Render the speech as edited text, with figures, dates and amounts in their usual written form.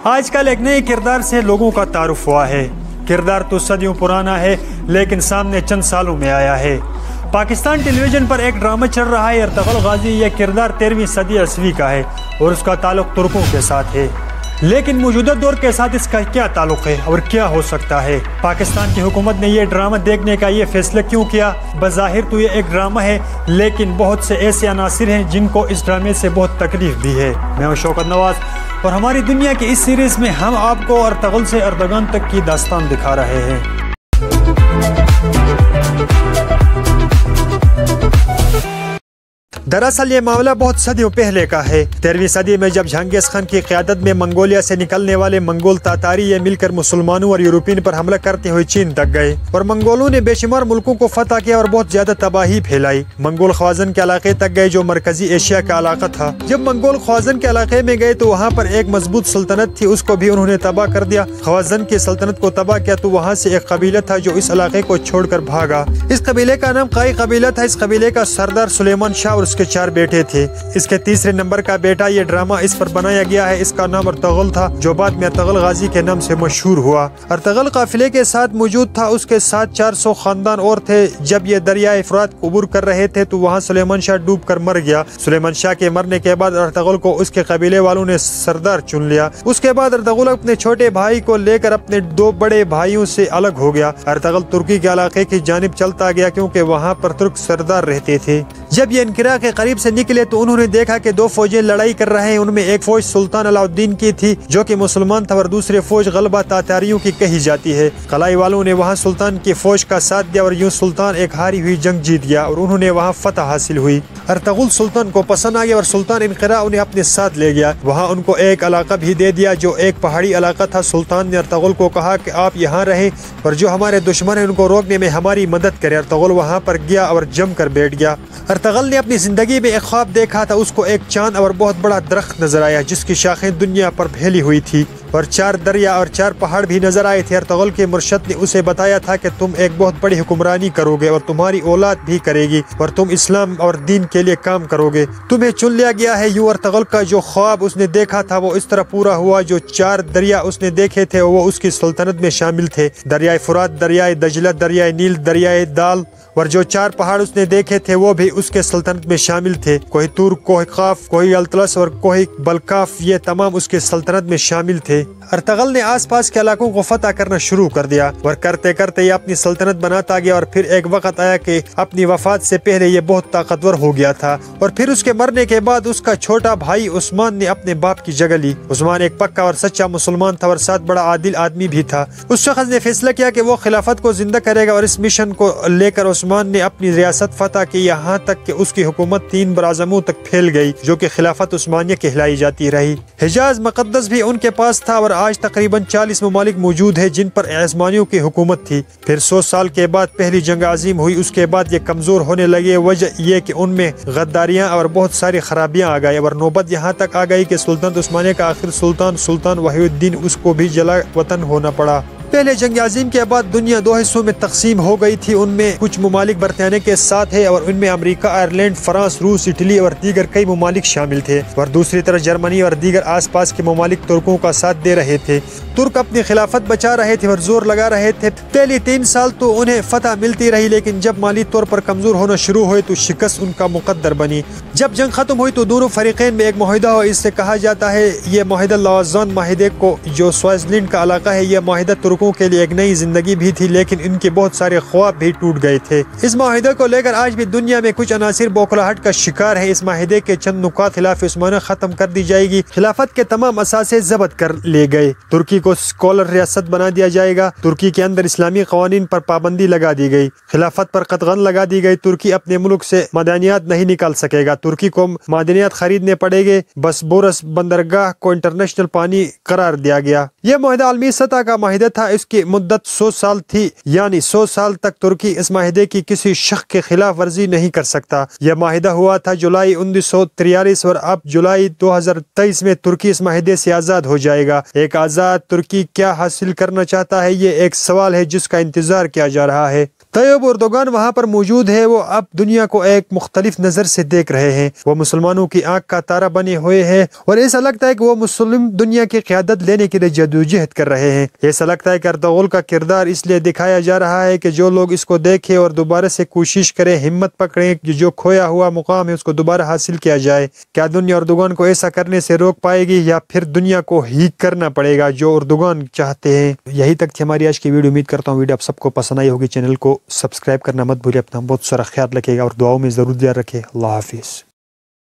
آج کل ایک نئے کردار سے لوگوں کا تعارف ہوا ہے۔ کردار تو صدیوں پرانا ہے لیکن سامنے چند سالوں میں آیا ہے۔ پاکستان ٹیلی ویژن پر ایک ڈرامہ چل رہا ہے ارطغرل غازی۔ یہ کردار 13ویں صدی عیسوی کا ہے اور اس کا تعلق ترکوں کے ساتھ ہے، لیکن موجودہ دور کے ساتھ اس کا کیا تعلق ہے اور کیا ہو سکتا ہے؟ پاکستان کی حکومت نے یہ ڈرامہ دیکھنے کا یہ فیصلہ کیوں کیا؟ بظاہر تو یہ ایک ڈرامہ ہے لیکن بہت سے ایسے عناصر ہیں جن کو اس ڈرامے سے بہت تکلیف بھی ہے۔ میں ہوں شوکت نواز اور ہماری دنیا کی اس سیریز میں ہم آپ کو ارطغرل سے اردگان تک کی داستان دکھا رہے ہیں۔ دراصل یہ معاملہ بہت صدیوں پہلے کا ہے۔ 13ویں صدی میں جب جہانگیر خان کی قیادت میں منگولیا سے نکلنے والے منگول تاتاری یہ مل کر مسلمانوں اور یورپین پر حملہ کرتے ہوئے چین تک گئے اور منگولوں نے بے شمار ملکوں کو فتح کیا اور بہت زیادہ تباہی پھیلائی۔ منگول خوازن کے علاقے تک گئے جو مرکزی ایشیا کا علاقہ تھا۔ جب منگول خوازن کے علاقے میں گئے تو وہاں پر ایک مضبوط سلطنت تھی، اس کو بھی انہوں نے تباہ کر دیا۔ خوازن کی سلطنت کو تباہ کیا تو وہاں سے ایک قبیلہ تھا جو اس علاقے کو چھوڑ کر بھاگا۔ اس قبیلے کا نام قائی قبیلہ تھا۔ اس قبیلے کا سردار سلیمان شاہ اور اس کے 4 بیٹے تھے۔ اس کے تیسرے نمبر کا بیٹا، یہ ڈرامہ اس پر بنایا گیا ہے، اس کا نام ارطغرل تھا جو بعد میں ارطغرل غازی کے نام سے مشہور ہوا۔ ارطغرل قافلے کے ساتھ موجود تھا، اس کے ساتھ 400 خاندان اور تھے۔ جب یہ دریائے فرات عبور کر رہے تھے تو وہاں سلیمان شاہ ڈوب کر مر گیا۔ سلیمان شاہ کے مرنے کے بعد ارطغرل کو اس کے قبیلے والوں نے سردار چن لیا۔ اس کے بعد ارطغرل اپنے چھوٹے بھائی کو لے کر اپنے 2 بڑے بھائیوں سے الگ ہو گیا۔ ارطغرل ترکی کے علاقے کی جانب چلتا گیا کیونکہ وہاں پر ترک سردار رہتے تھے۔ جب یہ انقرہ کے قریب سے نکلے تو انہوں نے دیکھا کہ 2 فوجیں لڑائی کر رہے ہیں۔ ان میں ایک فوج سلطان علاء الدین کی تھی جو کہ مسلمان تھا اور دوسری فوج غلبہ تاتاریوں کی کہی جاتی ہے۔ قلائی والوں نے وہاں سلطان کی فوج کا ساتھ دیا اور یوں سلطان ایک ہاری ہوئی جنگ جیت گیا اور انہوں نے وہاں فتح حاصل ہوئی۔ ارطغرل سلطان کو پسند آ گیا اور سلطان انقرہ انہیں اپنے ساتھ لے گیا۔ وہاں ان کو ایک علاقہ بھی دے دیا جو ایک پہاڑی علاقہ تھا۔ سلطان نے ارطغرل کو کہا کہ آپ یہاں رہیں اور جو ہمارے دشمن ہیں ان کو روکنے میں ہماری مدد کرے۔ ارطغرل وہاں پر گیا اور جم کر بیٹھ گیا۔ ارطغرل نے اپنی زندگی میں ایک خواب دیکھا تھا۔ اس کو ایک چاند اور بہت بڑا درخت نظر آیا جس کی شاخیں دنیا پر پھیلی ہوئی تھی اور 4 دریا اور 4 پہاڑ بھی نظر آئے تھے۔ ارطغرل کے مرشد نے اسے بتایا تھا کہ تم ایک بہت بڑی حکمرانی کرو گے اور تمہاری اولاد بھی کرے گی اور تم اسلام اور دین کے لیے کام کرو گے، تمہیں چن لیا گیا ہے۔ یوں ارطغرل کا جو خواب اس نے دیکھا تھا وہ اس طرح پورا ہوا۔ جو 4 دریا اس نے دیکھے تھے وہ اس کی سلطنت میں شامل تھے، دریائے فرات، دریائے دجلہ، دریائے نیل، دریائے دال، اور جو 4 پہاڑ اس نے دیکھے تھے وہ بھی اس کے سلطنت میں شامل تھے، کوہ طور، کوہ قاف، کوہ الطلس اور کوہ بلقاف، یہ تمام اس کے سلطنت میں شامل تھے۔ ارطغرل نے آس پاس کے علاقوں کو فتح کرنا شروع کر دیا اور کرتے کرتے یہ اپنی سلطنت بناتا گیا اور پھر ایک وقت آیا کہ اپنی وفات سے پہلے یہ بہت طاقتور ہو گیا تھا اور پھر اس کے مرنے کے بعد اس کا چھوٹا بھائی عثمان نے اپنے باپ کی جگہ لی۔ عثمان ایک پکا اور سچا مسلمان تھا اور ساتھ بڑا عادل آدمی بھی تھا۔ اس شخص نے فیصلہ کیا کہ وہ خلافت کو زندہ کرے گا اور اس مشن کو لے کر عثمان نے اپنی ریاست فتح کی یہاں تک کہ اس کی حکومت 3 براعظموں تک پھیل گئی جو کہ خلافت عثمانیہ کہلائی جاتی رہی۔ حجاز مقدس بھی ان کے پاس تھا اور آج تقریباً 40 ممالک موجود ہیں جن پر عثمانیوں کی حکومت تھی۔ پھر 100 سال کے بعد پہلی جنگ عظیم ہوئی، اس کے بعد یہ کمزور ہونے لگے۔ وجہ یہ کہ ان میں غداریاں اور بہت ساری خرابیاں آ گئی اور نوبت یہاں تک آ گئی کہ سلطنت عثمانیہ کا آخر سلطان وحی الدین اس کو بھی جلا وطن ہونا پڑا۔ پہلے جنگ عظیم کے بعد دنیا 2 حصوں میں تقسیم ہو گئی تھی۔ ان میں کچھ ممالک برطانیہ کے ساتھ ہے اور ان میں امریکہ، آئرلینڈ، فرانس، روس، اٹلی اور دیگر کئی ممالک شامل تھے اور دوسری طرف جرمنی اور دیگر آس پاس کے ممالک ترکوں کا ساتھ دے رہے تھے۔ ترک اپنی خلافت بچا رہے تھے اور زور لگا رہے تھے۔ پہلی 3 سال تو انہیں فتح ملتی رہی لیکن جب مالی طور پر کمزور ہونا شروع ہوئے تو شکست ان کا مقدر بنی۔ جب جنگ ختم ہوئی تو دونوں فریقین میں ایک معاہدہ ہوا، اس سے کہا جاتا ہے یہ معاہدہ لوازان معاہدے کو، جو سوئٹزرلینڈ کا علاقہ ہے۔ یہ معاہدہ ترکوں کے لیے ایک نئی زندگی بھی تھی لیکن ان کے بہت سارے خواب بھی ٹوٹ گئے تھے۔ اس معاہدے کو لے کر آج بھی دنیا میں کچھ عناصر بوکھلاہٹ کا شکار ہے۔ اس معاہدے کے چند نکات: خلافت عثمانیہ ختم کر دی جائے گی، خلافت کے تمام اثاثے ضبط کر لیے گئے، ترکی کو سیکولر ریاست بنا دیا جائے گا، ترکی کے اندر اسلامی قوانین پر پابندی لگا دی گئی، خلافت پر قطغن لگا دی گئی، ترکی اپنے ملک سے معدنیات نہیں نکال سکے گا، ترکی کو معدنیات خریدنے پڑے گے، بسبورس بندرگاہ کو انٹرنیشنل پانی قرار دیا گیا۔ یہ معاہدہ عالمی سطح کا معاہدہ تھا، اس کی مدت 100 سال تھی، یعنی 100 سال تک ترکی اس معاہدے کی کسی شق کے خلاف ورزی نہیں کر سکتا۔ یہ معاہدہ ہوا تھا جولائی 1943 اور اب جولائی 2023 میں ترکی اس معاہدے سے آزاد ہو جائے گا۔ ایک آزاد ترکی کیا حاصل کرنا چاہتا ہے؟ یہ ایک سوال ہے جس کا انتظار کیا جا رہا ہے۔ طیب اردوغان وہاں پر موجود ہے، وہ اب دنیا کو ایک مختلف نظر سے دیکھ رہے ہیں، وہ مسلمانوں کی آنکھ کا تارا بنے ہوئے ہیں اور ایسا لگتا ہے کہ وہ مسلم دنیا کی قیادت لینے کے لیے جدوجہد کر رہے ہیں۔ ایسا لگتا ہے کہ اردغان کا کردار اس لیے دکھایا جا رہا ہے کہ جو لوگ اس کو دیکھیں اور دوبارہ سے کوشش کریں، ہمت پکڑیں کہ جو کھویا ہوا مقام ہے اس کو دوبارہ حاصل کیا جائے۔ کیا دنیا اردوغان کو ایسا کرنے سے روک پائے گی یا پھر دنیا کو ہی کرنا پڑے گا جو اردوغان چاہتے ہیں؟ یہی تک تھی ہماری آج کی ویڈیو۔ امید کرتا ہوں ویڈیو آپ سب کو پسند آئی ہوگی۔ چینل کو سبسکرائب کرنا مت بھولیں، اپنا بہت سارا خیال رکھے گا اور دعاؤں میں ضرور یاد رکھے۔ اللہ حافظ۔